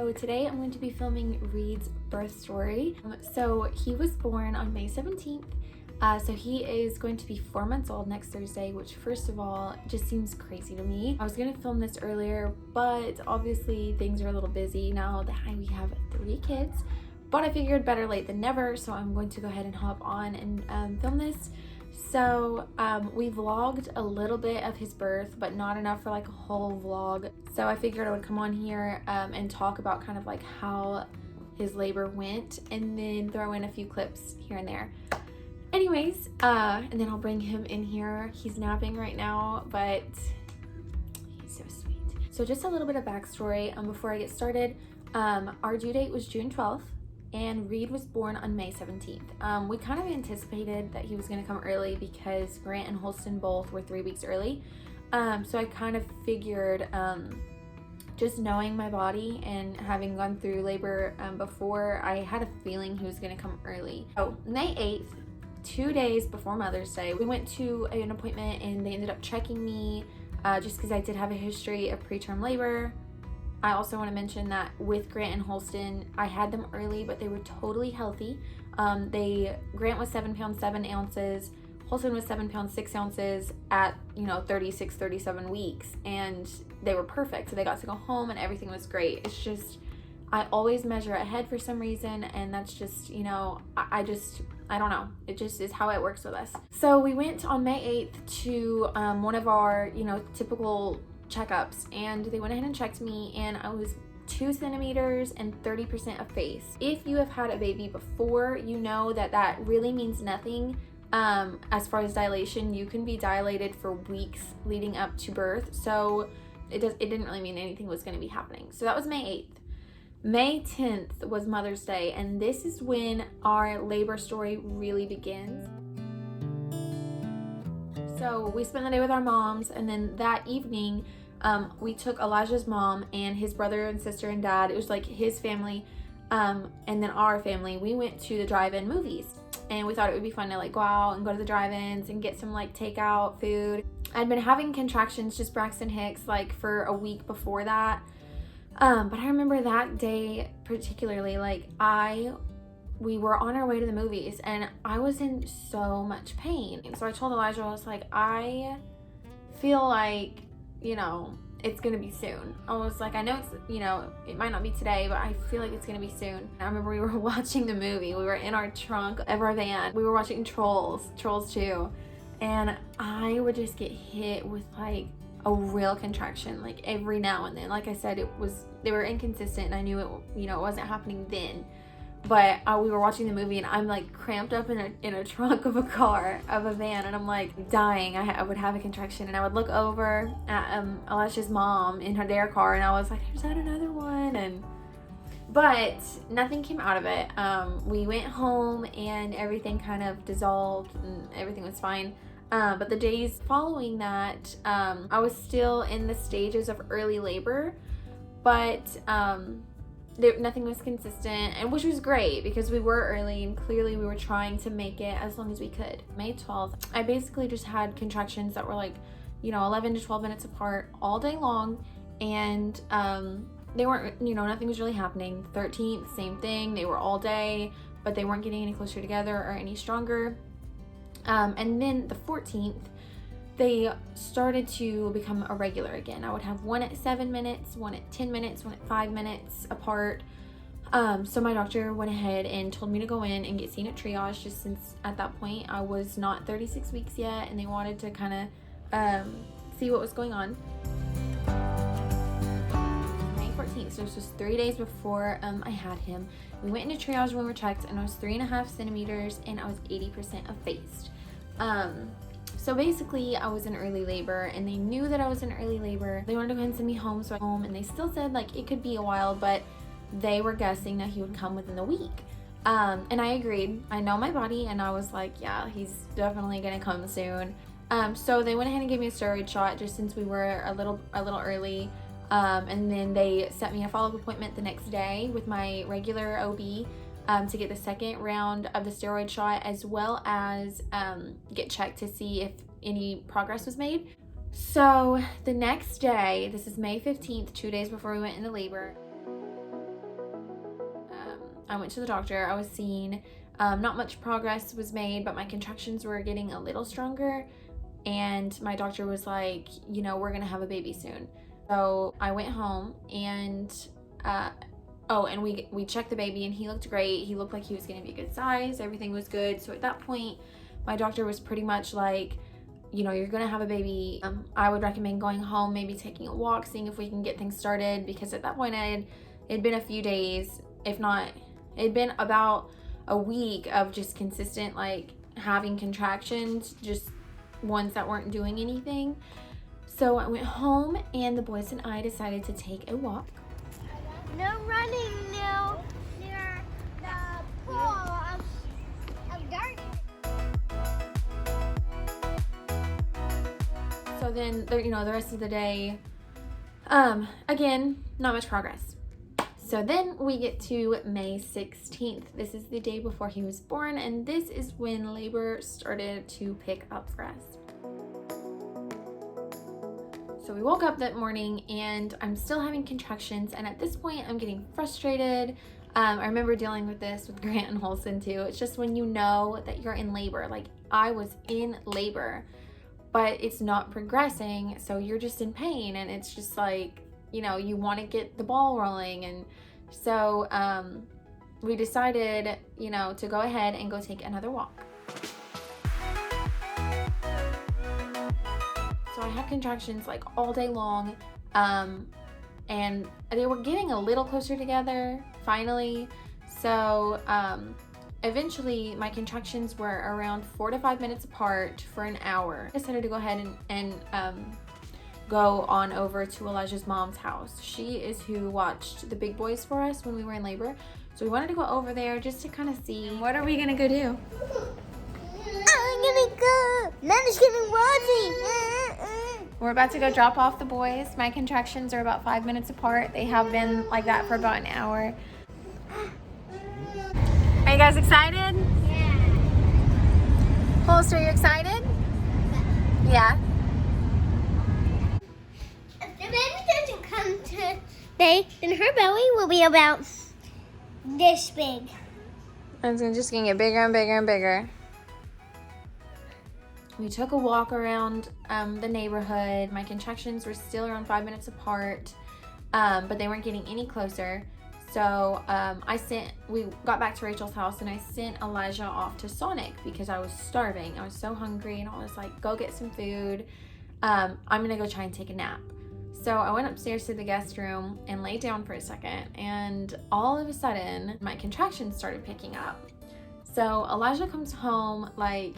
So today I'm going to be filming Reed's birth story. So he was born on May 17th. So he is going to be 4 months old next Thursday, which first of all just seems crazy to me. I was gonna film this earlier, but obviously things are a little busy now that we have 3 kids. But I figured better late than never, so I'm going to go ahead and hop on and film this. So we vlogged a little bit of his birth, but not enough for like a whole vlog. So I figured I would come on here and talk about kind of like how his labor went, and then throw in a few clips here and there. Anyways, and then I'll bring him in here. He's napping right now, but he's so sweet. So just a little bit of backstory before I get started. Our due date was June 12th. And Reed was born on May 17th. We kind of anticipated that he was going to come early because Grant and Holston both were 3 weeks early. So I kind of figured, just knowing my body and having gone through labor before, I had a feeling he was going to come early. So May 8th, 2 days before Mother's Day, we went to an appointment and they ended up checking me just because I did have a history of preterm labor. I also want to mention that with Grant and Holston, I had them early, but they were totally healthy. Grant was 7 pounds 7 ounces, Holston was 7 pounds 6 ounces at 36, 37 weeks, and they were perfect. So they got to go home and everything was great. It's just I always measure ahead for some reason, and that's just I don't know. It just is how it works with us. So we went on May 8th to one of our typical checkups, and they went ahead and checked me, and I was 2 centimeters and 30% of face. If you have had a baby before, you know that really means nothing as far as dilation. You can be dilated for weeks leading up to birth, so it didn't really mean anything was going to be happening. So that was May 8th. May 10th was Mother's Day, and this is when our labor story really begins. So we spent the day with our moms, and then that evening we took Elijah's mom and his brother and sister and dad. It was like his family and then our family. We went to the drive-in movies, and we thought it would be fun to like go out and go to the drive-ins and get some like takeout food. I'd been having contractions, just Braxton Hicks, like for a week before that, but I remember that day particularly, like we were on our way to the movies and I was in so much pain. So I told Elijah, I was like, I feel like, it's gonna be soon. I was like, I know it's, it might not be today, but I feel like it's gonna be soon. I remember we were watching the movie. We were in our trunk of our van. We were watching Trolls 2. And I would just get hit with like a real contraction, like every now and then. Like I said, they were inconsistent, and I knew it, it wasn't happening then. But we were watching the movie, and I'm like cramped up in a trunk of a van, and I'm like dying. I would have a contraction, and I would look over at Alicia's mom in their car, and I was like, "There's not another one." But nothing came out of it. We went home, and everything kind of dissolved, and everything was fine. But the days following that, I was still in the stages of early labor, but nothing was consistent, and which was great because we were early and clearly we were trying to make it as long as we could. May 12th, I basically just had contractions that were like 11 to 12 minutes apart all day long, and they weren't, nothing was really happening. 13th, same thing. They were all day, but they weren't getting any closer together or any stronger. And then the 14th, they started to become irregular again. I would have one at 7 minutes, one at 10 minutes, one at 5 minutes apart. So my doctor went ahead and told me to go in and get seen at Triage, just since at that point I was not 36 weeks yet, and they wanted to kind of see what was going on. May 14th, so it was just 3 days before I had him. We went into Triage when we were checked, and I was 3.5 centimeters, and I was 80% effaced. So basically I was in early labor, and they knew that I was in early labor. They wanted to go ahead and send me home, so I went home, and they still said like it could be a while, but they were guessing that he would come within the week. And I agreed. I know my body, and I was like, yeah, he's definitely gonna come soon. So they went ahead and gave me a steroid shot just since we were a little early. And then they set me a follow-up appointment the next day with my regular OB to get the second round of the steroid shot, as well as get checked to see if any progress was made. So the next day, this is May 15th, 2 days before we went into labor, I went to the doctor. I was seen. Not much progress was made, but my contractions were getting a little stronger. And my doctor was like, you know, we're going to have a baby soon. So I went home and, and we checked the baby and he looked great. He looked like he was going to be a good size. Everything was good. So at that point, my doctor was pretty much like, you know, you're going to have a baby. I would recommend going home, maybe taking a walk, seeing if we can get things started. Because at that point, it'd been a few days, if not, it'd been about a week of just consistent, like, having contractions, just ones that weren't doing anything. So I went home and the boys and I decided to take a walk. No running now near the pool of dirt. So then, you know, the rest of the day, again, not much progress. So then we get to May 16th. This is the day before he was born, and this is when labor started to pick up for us. So we woke up that morning and I'm still having contractions, and at this point I'm getting frustrated. I remember dealing with this with Grant and Holson too. It's just when you know that you're in labor, like I was in labor, but it's not progressing, so you're just in pain, and it's just like, you know, you want to get the ball rolling. And so we decided, you know, to go ahead and go take another walk. So I had contractions like all day long, and they were getting a little closer together finally. So eventually my contractions were around 4 to 5 minutes apart for an hour. I decided to go ahead and go on over to Elijah's mom's house. She is who watched the big boys for us when we were in labor. So we wanted to go over there just to kind of see, what are we gonna go do? I'm gonna go. Nana's gonna watch me. We're about to go drop off the boys. My contractions are about 5 minutes apart. They have been like that for about an hour. Are you guys excited? Yeah. Holster, are you excited? Yeah. If the baby doesn't come today, then her belly will be about this big. And it's just gonna get bigger and bigger and bigger. We took a walk around the neighborhood. My contractions were still around 5 minutes apart, but they weren't getting any closer. So we got back to Rachel's house and I sent Elijah off to Sonic because I was starving. I was so hungry and I was like, go get some food. I'm gonna go try and take a nap. So I went upstairs to the guest room and laid down for a second, and all of a sudden my contractions started picking up. So Elijah comes home like,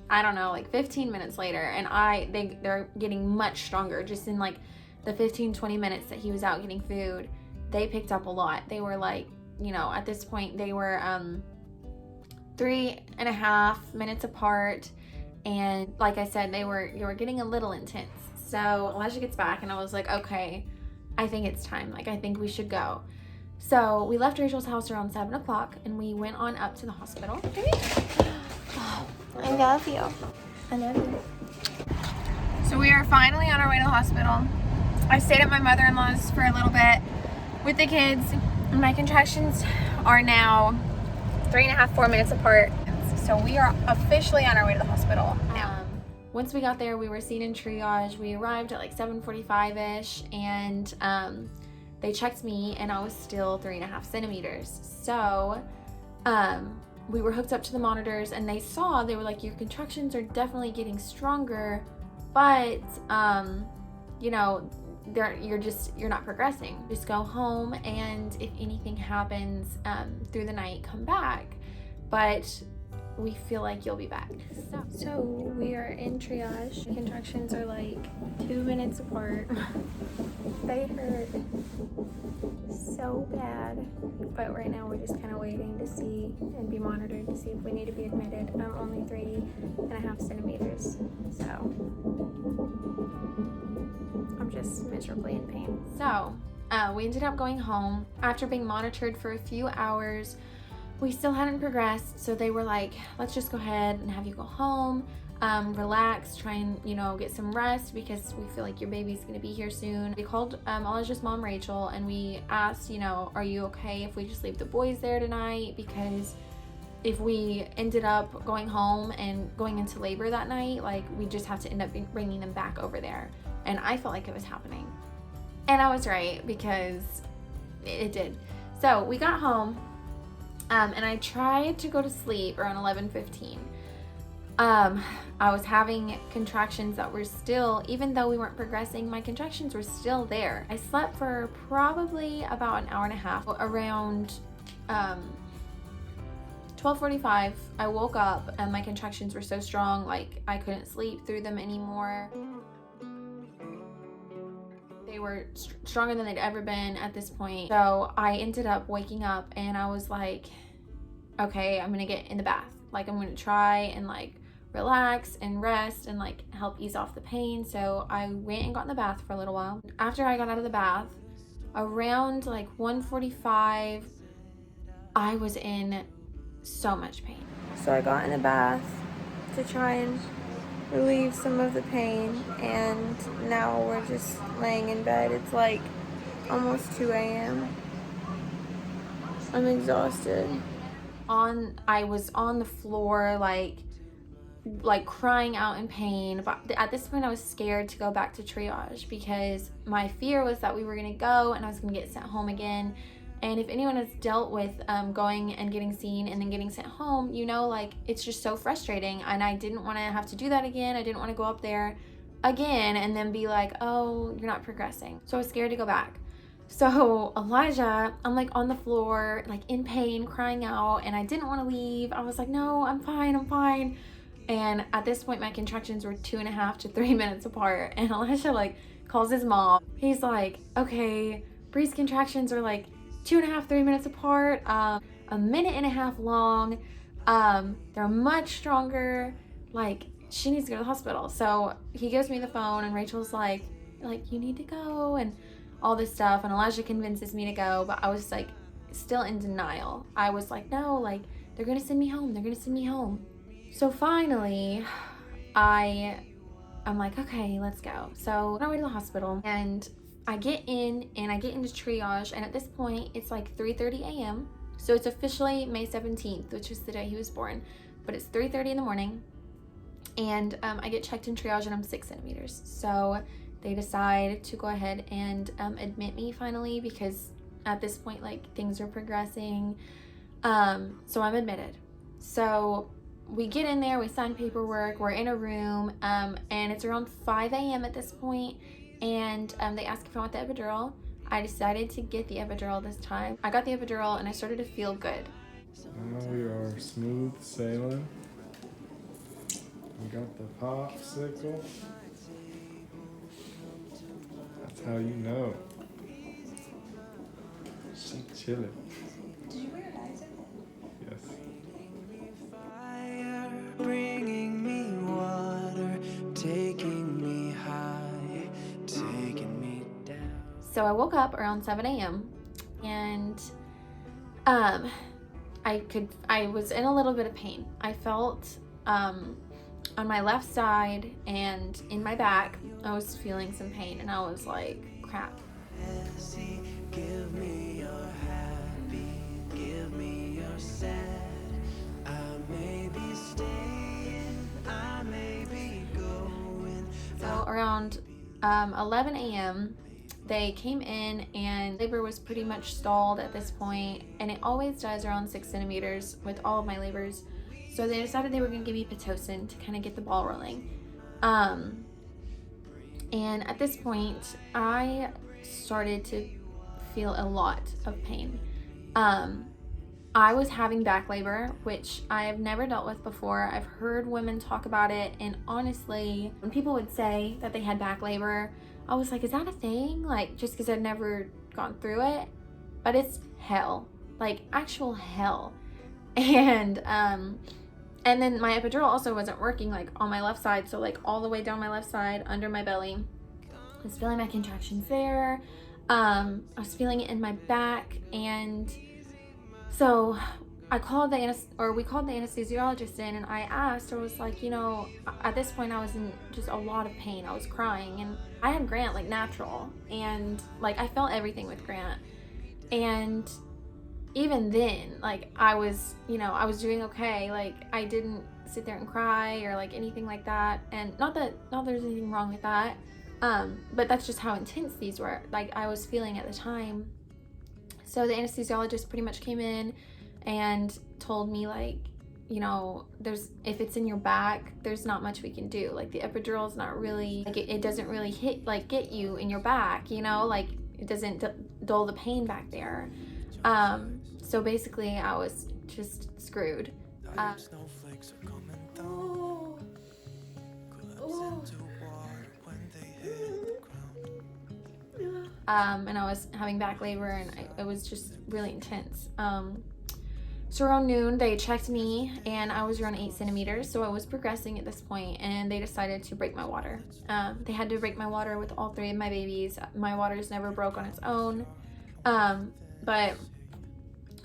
I don't know, like 15 minutes later, and they're getting much stronger. Just in like the 15-20 minutes that he was out getting food, they picked up a lot. They were like, you know, at this point they were 3.5 minutes apart, and like I said, they were getting a little intense. So Elijah gets back and I was like, okay, I think it's time. Like, I think we should go. So we left Rachel's house around 7 o'clock and we went on up to the hospital. Oh, I love you. I love you. So we are finally on our way to the hospital. I stayed at my mother-in-law's for a little bit with the kids. And my contractions are now 3.5, 4 minutes apart. So we are officially on our way to the hospital now. Once we got there, we were seen in triage. We arrived at like 7:45-ish, and they checked me and I was still 3.5 centimeters. So we were hooked up to the monitors and they were like, your contractions are definitely getting stronger, but you know, you're not progressing. Just go home, and if anything happens through the night, come back. But we feel like you'll be back. So we are in triage. Contractions are like 2 minutes apart. They hurt so bad. But right now we're just kind of waiting to see and be monitored to see if we need to be admitted. I'm only 3.5 centimeters. So I'm just miserably in pain. So we ended up going home after being monitored for a few hours. We still hadn't progressed, so they were like, let's just go ahead and have you go home. relax, try and, you know, get some rest because we feel like your baby's gonna be here soon. We called Elijah's mom, Rachel, and we asked, you know, are you okay if we just leave the boys there tonight? Because if we ended up going home and going into labor that night, like, we just have to end up bringing them back over there. And I felt like it was happening. And I was right, because it did. So we got home, and I tried to go to sleep around 11:15. I was having contractions that were still, even though we weren't progressing, my contractions were still there. I slept for probably about an hour and a half. Around 12:45, I woke up and my contractions were so strong, like I couldn't sleep through them anymore. They were stronger than they'd ever been at this point. So I ended up waking up and I was like, okay, I'm gonna get in the bath. Like, I'm gonna try and like relax and rest and like help ease off the pain. So I went and got in the bath for a little while. After I got out of the bath, around like 1:45, I was in so much pain. So I got in the bath to try and relieve some of the pain, and now we're just laying in bed. It's like almost 2 a.m. I'm exhausted. I was on the floor like crying out in pain, but at this point I was scared to go back to triage because my fear was that we were gonna go and I was gonna get sent home again. And if anyone has dealt with going and getting seen and then getting sent home, you know, like, it's just so frustrating, and I didn't want to have to do that again. I didn't want to go up there again and then be like, oh, you're not progressing. So I was scared to go back. So Elijah, I'm like on the floor, like in pain, crying out, and I didn't want to leave. I was like, no, I'm fine. And at this point, my contractions were 2.5 to 3 minutes apart. And Elijah like calls his mom. He's like, okay, Bree's contractions are like 2.5, 3 minutes apart, 1.5 minutes long. They're much stronger. Like, she needs to go to the hospital. So he gives me the phone, and Rachel's like, you need to go, and all this stuff. And Elijah convinces me to go, but I was like still in denial. I was like, no, like, they're gonna send me home. So finally, I'm like, okay, let's go. So on our way to the hospital, and I get in and I get into triage, and at this point it's like 3:30 a.m. So it's officially May 17th, which was the day he was born, but it's 3:30 in the morning, and I get checked in triage and I'm 6 centimeters. So they decide to go ahead and admit me finally, because at this point, like, things are progressing. So I'm admitted. So we get in there, we sign paperwork, we're in a room, and it's around 5 a.m. at this point, and they ask if I want the epidural. I decided to get the epidural this time. I got the epidural and I started to feel good. Now we are smooth sailing. We got the popsicle. That's how you know. She chilling. Did you wear an Isaac? Yes. Bringing me water, taking me high, taking me down. So I woke up around 7 a.m. and I was in a little bit of pain. I felt on my left side and in my back, I was feeling some pain, and I was like, crap. Give me your happy, give me your sad. I may be staying, I may be going. So around 11 a.m. they came in, and labor was pretty much stalled at this point, and it always does around 6 centimeters with all of my labors. So they decided they were going to give me Pitocin to kind of get the ball rolling. And at this point, I started to feel a lot of pain. I was having back labor, which I have never dealt with before. I've heard women talk about it, and honestly, when people would say that they had back labor, I was like, is that a thing? Like, just because I'd never gone through it. But it's hell, like actual hell. And then my epidural also wasn't working, like on my left side, so like all the way down my left side under my belly. I was feeling my contractions there. I was feeling it in my back, and so we called the anesthesiologist in, and I asked, I was like, you know, at this point I was in just a lot of pain. I was crying, and I had Grant like natural, and like I felt everything with Grant. And even then, like I was doing okay. Like I didn't sit there and cry or like anything like that. And not that there's anything wrong with that. But that's just how intense these were. Like I was feeling at the time. So the anesthesiologist pretty much came in and told me, like, you know, if it's in your back, there's not much we can do. Like the epidural is not really, like it doesn't really get you in your back, you know, like it doesn't dull the pain back there. So basically I was just screwed. Snowflakes are coming down. Collapse into water when they hit the ground. And I was having back labor, and it was just really intense. So around noon, they checked me, and I was around 8 centimeters, so I was progressing at this point, and they decided to break my water. They had to break my water with all 3 of my babies. My water's never broke on its own. But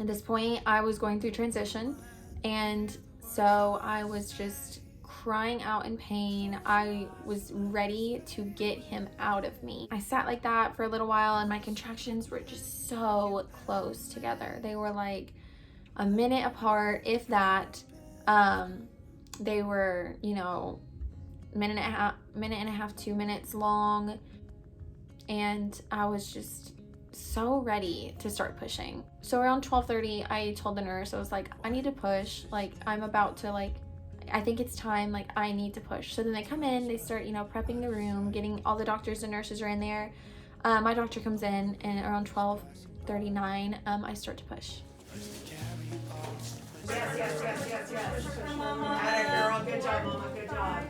at this point, I was going through transition, and so I was just crying out in pain. I was ready to get him out of me. I sat like that for a little while, and my contractions were just so close together. They were like a minute apart, if that. They were, you know, minute and a half, 2 minutes long, and I was just so ready to start pushing. So around 12:30, I told the nurse, I was like, I need to push. Like I'm about to, like, I think it's time, like I need to push. So then they come in, they start, you know, prepping the room, getting all the doctors and nurses are in there. My doctor comes in, and around 12:39, I start to push. Yes. Atta girl, good job, Mama, good job.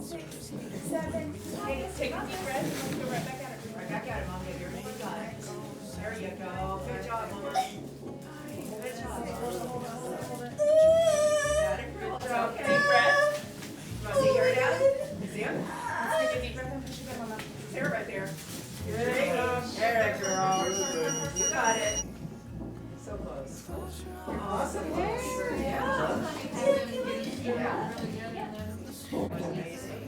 7. Hey, take a deep breath. Let's go right back at it. Right back at it, Mom. Get your hands on it. There you go. Good job, Mama. Good job. Atta girl. So, deep breath. You want to see her down? You see him? Let's take a deep breath and push again, Mama. Sarah right there. There you go. There, girl. You got it. So close. Awesome. Yeah. Amazing.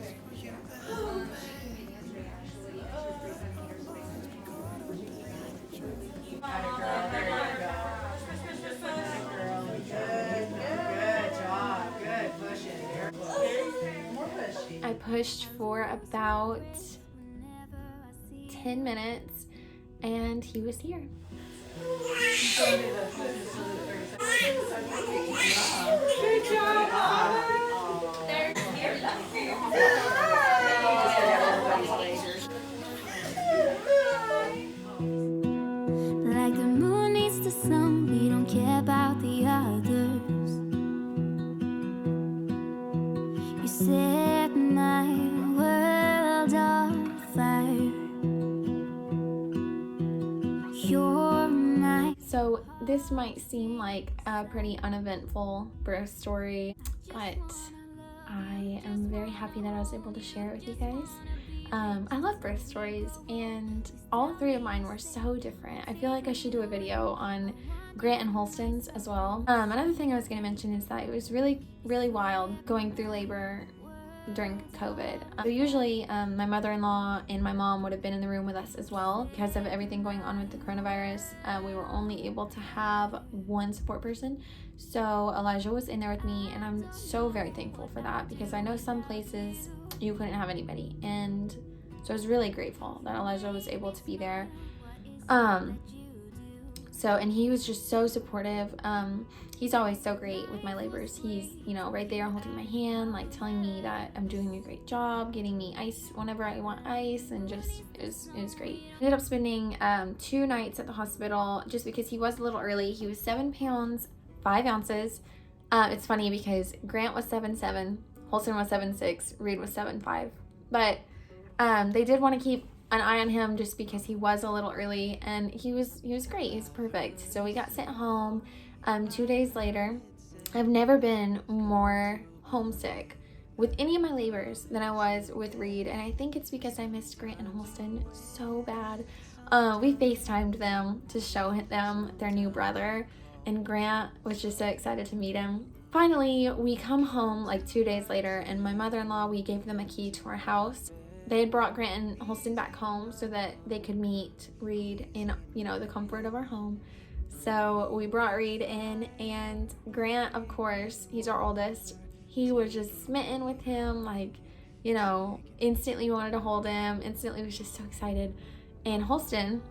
Atta girl, there you go. Girl, good job. Good pushing. There. More pushing. I pushed for about 10 minutes, and he was here. Good job, Mama. Like the moon needs the sun, we don't care about the others. You set my world on fire. You're my. So this might seem like a pretty uneventful birth story, but I am very happy that I was able to share it with you guys. I love birth stories, and all 3 of mine were so different. I feel like I should do a video on Grant and Holston's as well. Another thing I was going to mention is that it was really, really wild going through labor during COVID. So usually my mother-in-law and my mom would have been in the room with us as well. Because of everything going on with the coronavirus, we were only able to have 1 support person. So Elijah was in there with me, and I'm so very thankful for that, because I know some places you couldn't have anybody, and so I was really grateful that Elijah was able to be there. And he was just so supportive. He's always so great with my labors. He's, you know, right there holding my hand, like telling me that I'm doing a great job, getting me ice whenever I want ice, and just it was great. I ended up spending 2 nights at the hospital just because he was a little early. He was 7 pounds 5 ounces. It's funny because Grant was 7'7", Holston was 7'6", Reed was 7'5", but they did want to keep an eye on him just because he was a little early, and he was great. He was perfect. So we got sent home 2 days later. I've never been more homesick with any of my labors than I was with Reed, and I think it's because I missed Grant and Holston so bad. We FaceTimed them to show them their new brother, and Grant was just so excited to meet him. Finally, we come home like 2 days later, and my mother-in-law, we gave them a key to our house. They had brought Grant and Holston back home so that they could meet Reed in, you know, the comfort of our home. So we brought Reed in, and Grant, of course, he's our oldest. He was just smitten with him, like, you know, instantly wanted to hold him, instantly was just so excited. And Holston,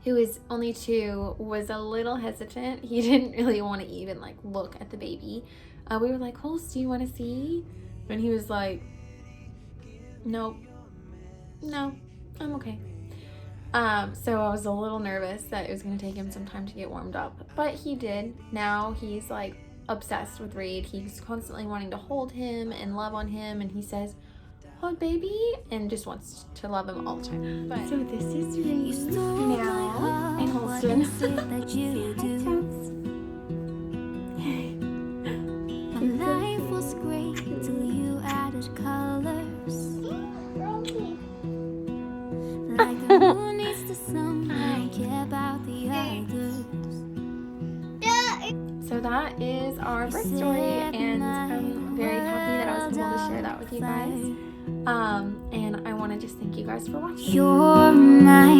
who is only 2, was a little hesitant. He didn't really want to even like look at the baby. We were like, Holst, do you want to see? And he was like, nope, no, I'm okay. So I was a little nervous that it was going to take him some time to get warmed up, but he did. Now he's like obsessed with Reed. He's constantly wanting to hold him and love on him, and he says, hug baby, and just wants to love him all the time. But so this is Reed now, and Holston. That you do. My life was great till you added colors. Like the moon needs the sun, I don't care about the others. So that is our birth story, and I'm very happy that I was able to share that with you guys. And I want to just thank you guys for watching. You're my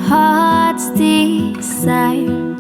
heart's desire.